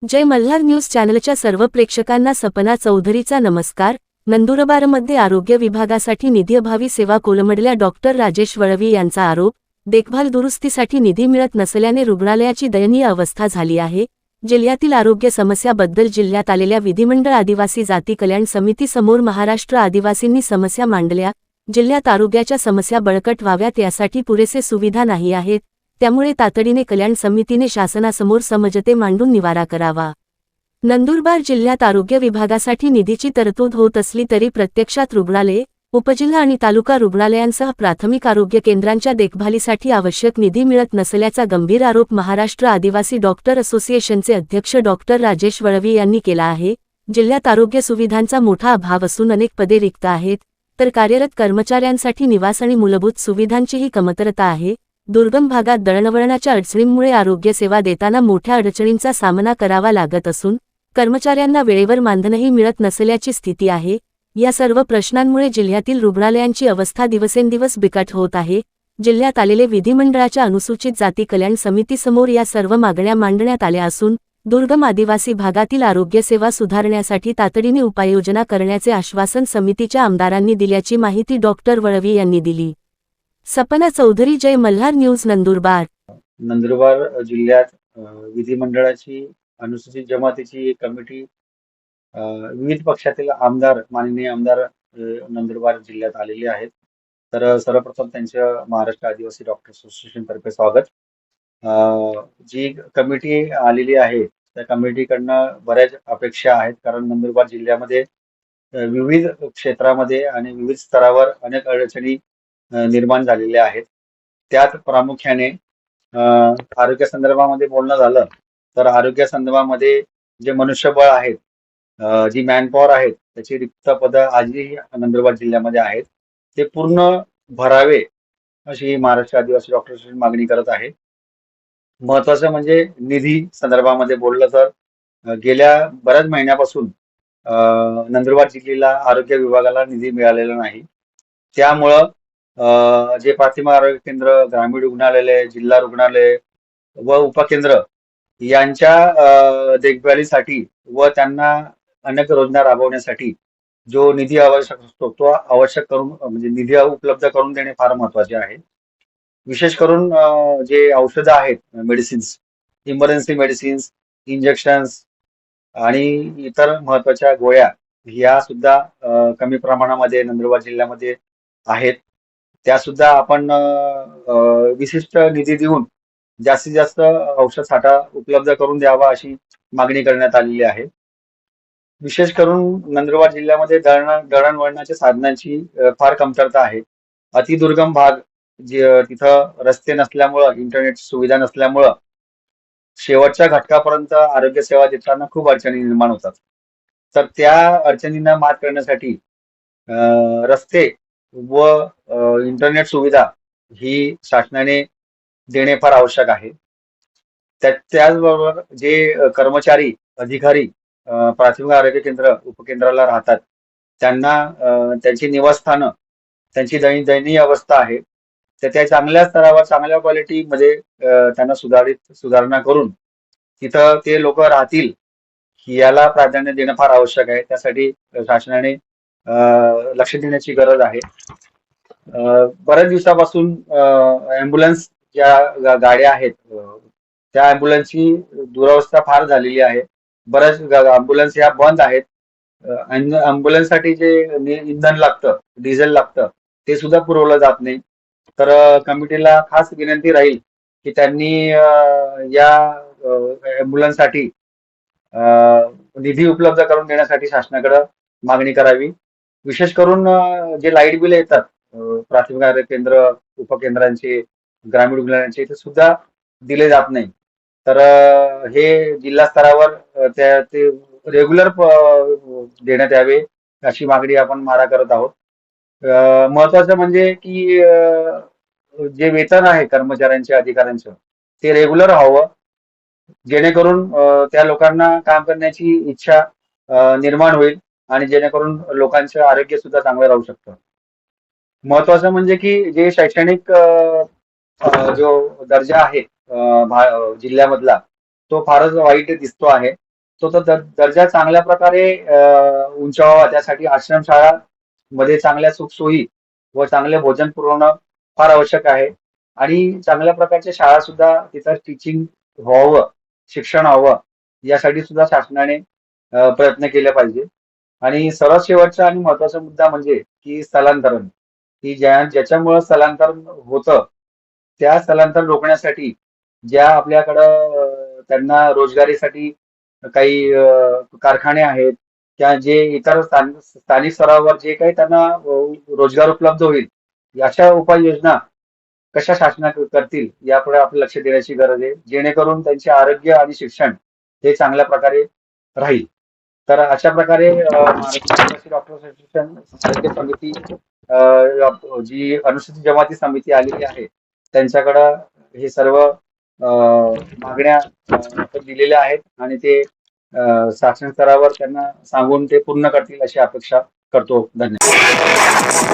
जय Malhar news चॅनलच्या सर्व प्रेक्षकांना सपना चौधरीचा नमस्कार। नंदुरबारमध्ये आरोग्य विभागासाठी निधीअभावी सेवा कोलमडल्या डॉक्टर राजेश वळवी यांचा आरोप। देखभाल दुरुस्तीसाठी निधी मिळत नसल्याने रुग्णालयाची दयनीय अवस्था झाली आहे। जिल्ह्यातील आरोग्य समस्याबद्दल जिल्ह्यात आलेल्या विधिमंडळ आदिवासी जाती कल्याण समिती समोर महाराष्ट्र आदिवासींनी समस्या मांडल्या। जिल्ह्यात आरोग्याच्या समस्या बळकट व्हाव्यात यासाठी पुरेसे सुविधा नाही आहेत, त्यामुळे तातडीने कल्याण समितीने शासनासमोर समझोते मांडून निवारा करावा। नंदुरबार जिल्ह्यात आरोग्य विभागासाठी निधीची तरतूद होत असली तरी प्रत्यक्षात रुग्णालये, उपजिल्हा आणि तालुका रुग्णालयांसह प्राथमिक आरोग्य केंद्रांच्या देखभालीसाठी आवश्यक निधी मिळत नसल्याचा गंभीर आरोप महाराष्ट्र आदिवासी डॉक्टर असोसिएशनचे अध्यक्ष डॉक्टर राजेश वळवी यांनी केला आहे। जिल्ह्यात आरोग्य सुविधांचा मोठा अभाव असून अनेक पदे रिक्त आहेत, तर कार्यरत कर्मचाऱ्यांसाठी निवास आणि मूलभूत सुविधांचीही कमतरता आहे। दुर्गम भागात दळणवळणाच्या अडचणींमुळे आरोग्य सेवा देताना मोठ्या अडचणींचा सामना करावा लागत असून कर्मचाऱ्यांना वेळेवर मानधनही मिळत नसल्याची स्थिती आहे। या सर्व प्रश्नांमुळे जिल्ह्यातील रुग्णालयांची अवस्था दिवसेंदिवस बिकट होत आहे। जिल्ह्यात आलेले विधिमंडळाच्या अनुसूचित जाती कल्याण समितीसमोर या सर्व मागण्या मांडण्यात आल्या असून दुर्गम आदिवासी भागातील आरोग्य सेवा सुधारण्यासाठी तातडीने उपाययोजना करण्याचे आश्वासन समितीच्या आमदारांनी दिल्याची माहिती डॉक्टर वळवी यांनी दिली। सपना चौधरी, जय मल्हार न्यूज, नंदुरबार। नंदुरबार जिल्ह्यात विधिमंडळाची अनुसूचित जमातीची कमिटी विविध पक्षातील आमदार, माननीय आमदार नंदुरबार जिल्ह्यात आलेले आहेत। तर सर्वप्रथम त्यांचं महाराष्ट्र आदिवासी डॉक्टर असोसिएशन तर्फे स्वागत। जी कमिटी आलेली आहे त्या कमिटीकडनं बऱ्याच अपेक्षा आहेत, कारण नंदुरबार जिल्ह्यामध्ये विविध क्षेत्रामध्ये आणि विविध स्तरावर अनेक अडचणी निर्माण झालेल्या आहेत। त्यात प्रामुख्याने आरोग्य संदर्भामध्ये बोलणं झालं तर आरोग्य संदर्भामध्ये जे मनुष्यबळ आहेत, जी मॅनपॉवर आहेत, त्याची रिक्त पदं आजही नंदुरबार जिल्ह्यामध्ये आहेत, ते पूर्ण भरावे अशी महाराष्ट्र आदिवासी डॉक्टर असोसिएशन मागणी करत आहे। महत्वाचं म्हणजे निधी संदर्भामध्ये बोललं तर गेल्या बऱ्याच महिन्यापासून नंदुरबार जिल्ह्याला आरोग्य विभागाला निधी मिळालेला नाही। त्यामुळं जे प्राथमिक आरोग्य केंद्र, ग्रामीण रुग्णालय, जिल्हा रुग्णालय व उपकेंद्र यांच्या देखभालीसाठी व त्यांना अनेक योजना राबवण्यासाठी जो निधी आवश्यक असतो तो आवश्यक करून म्हणजे निधी उपलब्ध करून देणे फार महत्वाचे आहे। विशेष करून जे औषधं आहेत, मेडिसिन्स, इमर्जन्सी मेडिसिन्स, इंजेक्शन्स आणि इतर महत्वाच्या गोळ्या या सुद्धा कमी प्रमाणामध्ये नंदुरबार जिल्ह्यामध्ये आहेत। त्या सुद्धा आपण विशिष्ट निधी देऊन जास्तीत जास्त औषध साठा उपलब्ध करून द्यावा अशी मागणी करण्यात आलेली आहे। विशेष करून नंदुरबार जिल्ह्यामध्ये दळणवळणाच्या साधनांची फार कमतरता आहे। अतिदुर्गम भाग, जे तिथं रस्ते नसल्यामुळं, इंटरनेट सुविधा नसल्यामुळं शेवटच्या घटकापर्यंत आरोग्य सेवा देताना खूप अडचणी निर्माण होतात। तर त्या अडचणींना मात करण्यासाठी रस्ते व इंटरनेट सुविधा ही शासनाने देणे फार आवश्यक आहे। त्याचबरोबर जे कर्मचारी, अधिकारी प्राथमिक आरोग्य केंद्र, उपकेंद्राला राहतात, त्यांना त्यांची निवासस्थानं, त्यांची दयनीय अवस्था आहे, तर त्या चांगल्या स्तरावर, चांगल्या क्वालिटीमध्ये त्यांना सुधारणा करून तिथं ते लोक राहतील याला प्राधान्य देणं फार आवश्यक आहे। त्यासाठी शासनाने लक्ष देण्याची गरज आहे। बऱ्याच दिवसापासून ॲम्ब्युलन्स ज्या गाड्या आहेत त्या ॲम्ब्युलन्सची दुरवस्था फार झालेली आहे। बऱ्याच ॲम्ब्युलन्स ह्या बंद आहेत। ॲम्ब्युलन्ससाठी जे इंधन लागतं, डिझेल लागतं, ते सुद्धा पुरवलं जात नाही। तर कमिटीला खास विनंती राहील की त्यांनी या ॲम्ब्युलन्ससाठी निधी उपलब्ध करून देण्यासाठी शासनाकडे मागणी करावी। विशेष करून जे लाईट बिल येतात प्राथमिक आरोग्य केंद्र, उपकेंद्रांचे, ग्रामीण रुग्णालयांचे, ते सुद्धा दिले जात नाही। तर हे जिल्हा स्तरावर ते रेग्युलर देण्यात यावे अशी मागणी आपण मारा करत आहोत। महत्वाचं म्हणजे की जे वेतन आहे कर्मचाऱ्यांचे, अधिकाऱ्यांचं, ते रेग्युलर व्हावं, जेणेकरून त्या लोकांना काम करण्याची इच्छा निर्माण होईल आणि जेणेकरून लोकांचं आरोग्य सुद्धा चांगलं राहू शकतं। महत्वाचं म्हणजे की जे शैक्षणिक जो दर्जा आहे जिल्ह्यामधला तो फारच वाईट दिसतो आहे. तो दर्जा चांगल्या प्रकारे उंचावावा त्यासाठी आश्रमशाळा मध्ये चांगल्या सुखसोयी व चांगले भोजन पुरवणं फार आवश्यक आहे. आणि चांगल्या प्रकारच्या शाळा सुद्धा तिथं टीचिंग व्हावं, शिक्षण व्हावं यासाठी सुद्धा शासनाने प्रयत्न केले पाहिजे. आणि सर्वात शेवटचा आणि महत्त्वाचा मुद्दा म्हणजे की स्थलांतरण, की ज्याच्यामुळं स्थलांतरण होतं, त्या स्थलांतरण रोखण्यासाठी ज्या आपल्याकडं त्यांना रोजगारीसाठी काही कारखाने आहेत, त्या जे इतर स्थानिक स्तरावर जे काही त्यांना रोजगार उपलब्ध होईल, अशा उपाययोजना कशा शासना करतील याकडे आपलं लक्ष देण्याची गरज आहे, जेणेकरून त्यांचे आरोग्य आणि शिक्षण हे चांगल्या प्रकारे राहील. तर अशा प्रकारे महाराष्ट्र आदिवासी डॉक्टर असोसिएशन आरोग्य समिती जी अनुसूचित जमाती समिती आलेली आहे त्यांच्याकडं हे सर्व मागण्या आपण दिलेल्या आहेत आणि ते शासन स्तरावर त्यांना सांगून ते पूर्ण करतील अशी अपेक्षा करतो. धन्यवाद.